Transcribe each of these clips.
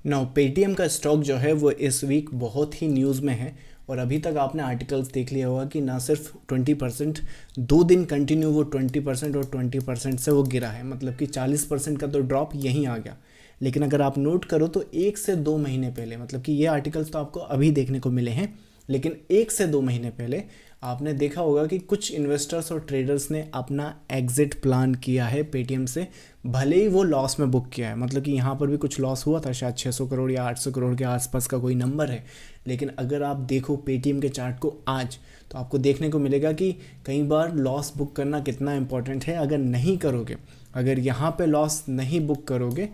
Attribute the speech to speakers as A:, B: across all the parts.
A: Now Paytm का stock जो है वो इस वीक बहुत ही न्यूज़ में है। और अभी तक आपने आर्टिकल्स देख लिया होगा कि ना सिर्फ 20%, 2 दिन कंटिन्यू वो 20% और 20% से वो गिरा है, मतलब कि 40% का तो ड्रॉप यहीं आ गया। लेकिन अगर आप नोट करो तो 1 से 2 महीने पहले, मतलब कि ये आर्टिकल्स तो आपको अभी देखने को मिले हैं, लेकिन 1 से 2 महीने पहले आपने देखा होगा कि कुछ इन्वेस्टर्स और ट्रेडर्स ने अपना एग्जिट प्लान किया है पेटीएम से, भले ही वो लॉस में बुक किया है। मतलब कि यहाँ पर भी कुछ लॉस हुआ था, शायद 600 करोड़ या 800 करोड़ के आसपास का कोई नंबर है। लेकिन अगर आप देखो पेटीएम के चार्ट को आज, तो आपको देखने को मिलेगा कि कई बार लॉस बुक करना कितना इंपॉर्टेंट है। अगर नहीं करोगे, अगर यहाँ पे लॉस नहीं बुक करोगे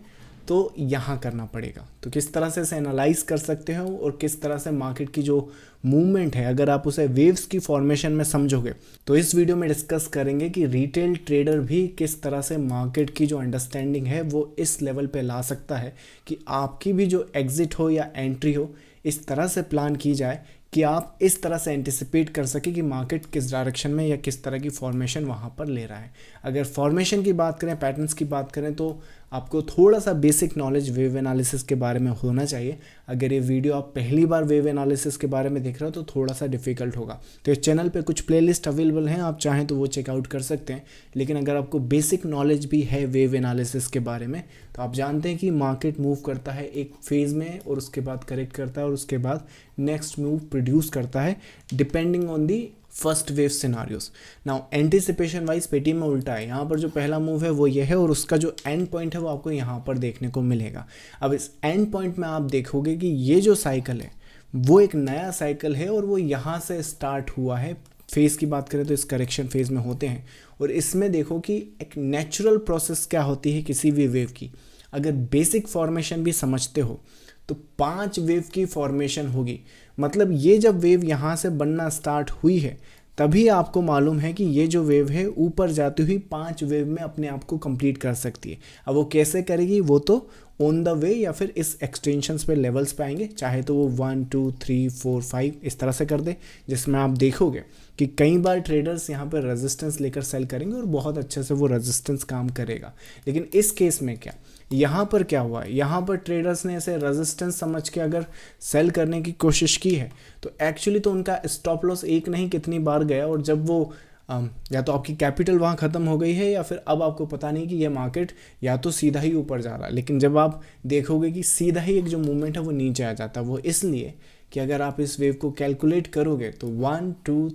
A: तो यहाँ करना पड़ेगा। तो किस तरह से इसे एनालाइज कर सकते हो और किस तरह से मार्केट की जो मूवमेंट है, अगर आप उसे वेव्स की फॉर्मेशन में समझोगे, तो इस वीडियो में डिस्कस करेंगे कि रिटेल ट्रेडर भी किस तरह से मार्केट की जो अंडरस्टैंडिंग है वो इस लेवल पे ला सकता है कि आपकी भी जो एग्जिट हो या एंट्री हो, इस तरह से प्लान की जाए कि आप इस तरह से एंटिसिपेट कर सके कि मार्केट किस डायरेक्शन में या किस तरह की फॉर्मेशन वहाँ पर ले रहा है। अगर फॉर्मेशन की बात करें, पैटर्न्स की बात करें, तो आपको थोड़ा सा बेसिक नॉलेज वेव एनालिसिस के बारे में होना चाहिए। अगर ये वीडियो आप पहली बार वेव एनालिसिस के बारे में देख रहे हो तो थोड़ा सा डिफिकल्ट होगा। तो इस चैनल पे कुछ प्लेलिस्ट अवेलेबल हैं, आप चाहें तो वो चेकआउट कर सकते हैं। लेकिन अगर आपको बेसिक नॉलेज भी है वेव एनालिसिस के बारे में, तो आप जानते हैं कि मार्केट मूव करता है एक फेज़ में और उसके बाद करेक्ट करता है और उसके बाद नेक्स्ट मूव प्रोड्यूस करता है depending on the first wave scenarios. Now anticipation wise Paytm में उल्टा है। यहाँ पर जो पहला मूव है वो ये है और उसका जो एंड पॉइंट है वो आपको यहाँ पर देखने को मिलेगा। अब इस एंड पॉइंट में आप देखोगे कि ये जो साइकिल है वो एक नया साइकिल है और वो यहाँ से स्टार्ट हुआ है। फेज़ की बात करें तो इस करेक्शन फेज़ में होते हैं और इसमें देखो कि एक नेचुरल प्रोसेस क्या होती है किसी भी वेव की। अगर बेसिक फॉर्मेशन भी समझते हो तो 5 वेव की फॉर्मेशन होगी। मतलब ये जब वेव यहाँ से बनना स्टार्ट हुई है तभी आपको मालूम है कि ये जो वेव है ऊपर जाती हुई 5 वेव में अपने आप को कंप्लीट कर सकती है। अब वो कैसे करेगी वो तो ऑन द वे या फिर इस एक्सटेंशंस पे लेवल्स पे आएंगे, चाहे तो वो 1 2 3 4 5 इस तरह से कर दे, जिसमें आप देखोगे कि कई बार ट्रेडर्स यहाँ पर रेजिस्टेंस लेकर सेल करेंगे और बहुत अच्छे से वो रेजिस्टेंस काम करेगा। लेकिन इस केस में क्या, यहाँ पर क्या हुआ है, यहाँ पर ट्रेडर्स ने ऐसे रेजिस्टेंस समझ के अगर सेल करने की कोशिश की है तो एक्चुअली तो उनका स्टॉप लॉस एक नहीं कितनी बार गया। और जब वो या तो आपकी कैपिटल वहाँ ख़त्म हो गई है या फिर अब आपको पता नहीं कि ये मार्केट या तो सीधा ही ऊपर जा रहा है। लेकिन जब आप देखोगे कि सीधा ही एक जो मूवमेंट है वो नीचे आ जाता है, वो इसलिए कि अगर आप इस वेव को कैलकुलेट करोगे तो 1 2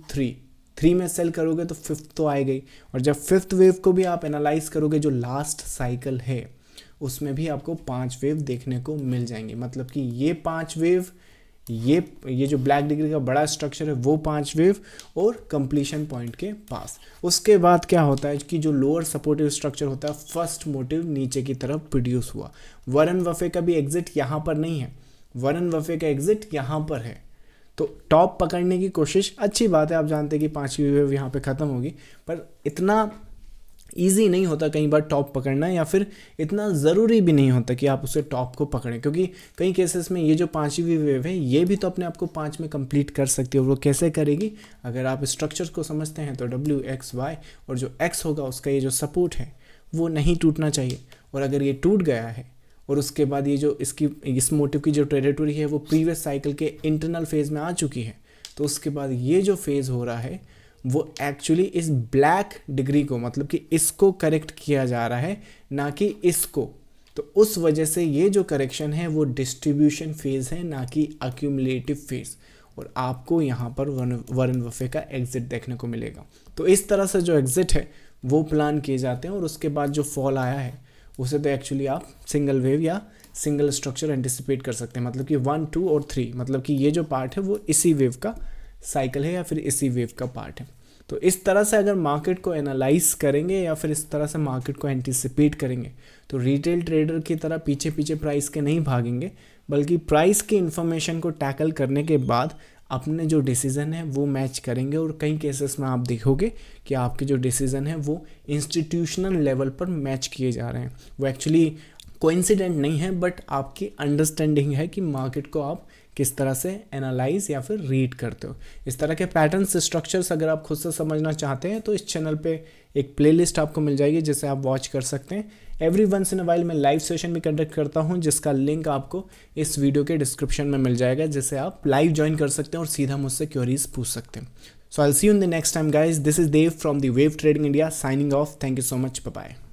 A: 3 में सेल करोगे तो फिफ्थ तो आए गई। और जब फिफ्थ वेव को भी आप एनालाइज करोगे जो लास्ट साइकिल है उसमें भी आपको 5 वेव देखने को मिल जाएंगे। मतलब कि ये 5 वेव, ये जो ब्लैक डिग्री का बड़ा स्ट्रक्चर है वो 5 वेव और कंप्लीशन पॉइंट के पास। उसके बाद क्या होता है कि जो लोअर सपोर्टिव स्ट्रक्चर होता है, फर्स्ट मोटिव नीचे की तरफ प्रोड्यूस हुआ। वॉरेन बफे का भी एग्जिट यहाँ पर नहीं है, वॉरेन बफे का एग्जिट यहाँ पर है। तो टॉप पकड़ने की कोशिश, अच्छी बात है, आप जानते हैं कि 5वीं वेव यहाँ पे ख़त्म होगी, पर इतना ईजी नहीं होता कई बार टॉप पकड़ना, या फिर इतना ज़रूरी भी नहीं होता कि आप उसे टॉप को पकड़ें, क्योंकि कई केसेस में ये जो 5वीं वेव है ये भी तो अपने आप को 5 में कंप्लीट कर सकती है। और वो कैसे करेगी, अगर आप स्ट्रक्चर को समझते हैं तो WXY और जो X होगा उसका ये जो सपोर्ट है वो नहीं टूटना चाहिए। और अगर ये टूट गया है और उसके बाद ये जो इस मोटिव की जो टेरिटरी है वो प्रीवियस साइकिल के इंटरनल फेज़ में आ चुकी है, तो उसके बाद ये जो फेज़ हो रहा है वो एक्चुअली इस ब्लैक डिग्री को, मतलब कि इसको करेक्ट किया जा रहा है, ना कि इसको। तो उस वजह से ये जो करेक्शन है वो डिस्ट्रीब्यूशन फेज़ है, ना कि अक्यूमुलेटिव फेज़। और आपको यहाँ पर वॉरेन बफे का एग्जिट देखने को मिलेगा। तो इस तरह से जो एग्जिट है वो प्लान किए जाते हैं और उसके बाद जो फॉल आया है उसे तो एक्चुअली आप सिंगल वेव या सिंगल स्ट्रक्चर एंटिसिपेट कर सकते हैं। मतलब कि 1 2 और 3, मतलब कि ये जो पार्ट है वो इसी वेव का साइकिल है या फिर इसी वेव का पार्ट है। तो इस तरह से अगर मार्केट को एनालाइज करेंगे या फिर इस तरह से मार्केट को एंटिसिपेट करेंगे तो रिटेल ट्रेडर की तरह पीछे पीछे प्राइस के नहीं भागेंगे, बल्कि प्राइस की इन्फॉर्मेशन को टैकल करने के बाद अपने जो डिसीज़न है वो मैच करेंगे। और कई केसेस में आप देखोगे कि आपके जो डिसीज़न है वो इंस्टीट्यूशनल लेवल पर मैच किए जा रहे हैं। वो एक्चुअली कोइंसिडेंट नहीं है, बट आपकी अंडरस्टैंडिंग है कि मार्केट को आप किस तरह से एनालाइज या फिर रीड करते हो। इस तरह के पैटर्न्स, स्ट्रक्चर्स अगर आप खुद से समझना चाहते हैं तो इस चैनल पे एक प्लेलिस्ट आपको मिल जाएगी जिसे आप वॉच कर सकते हैं। Every once in a while मैं लाइव सेशन भी कंडक्ट करता हूं, जिसका लिंक आपको इस वीडियो के डिस्क्रिप्शन में मिल जाएगा, जिसे आप लाइव ज्वाइन कर सकते हैं और सीधा मुझसे क्वेरीज पूछ सकते हैं। So I will see you in the next time guys. This is Dev from the Wave Trading India signing off. Thank you so much, bye bye.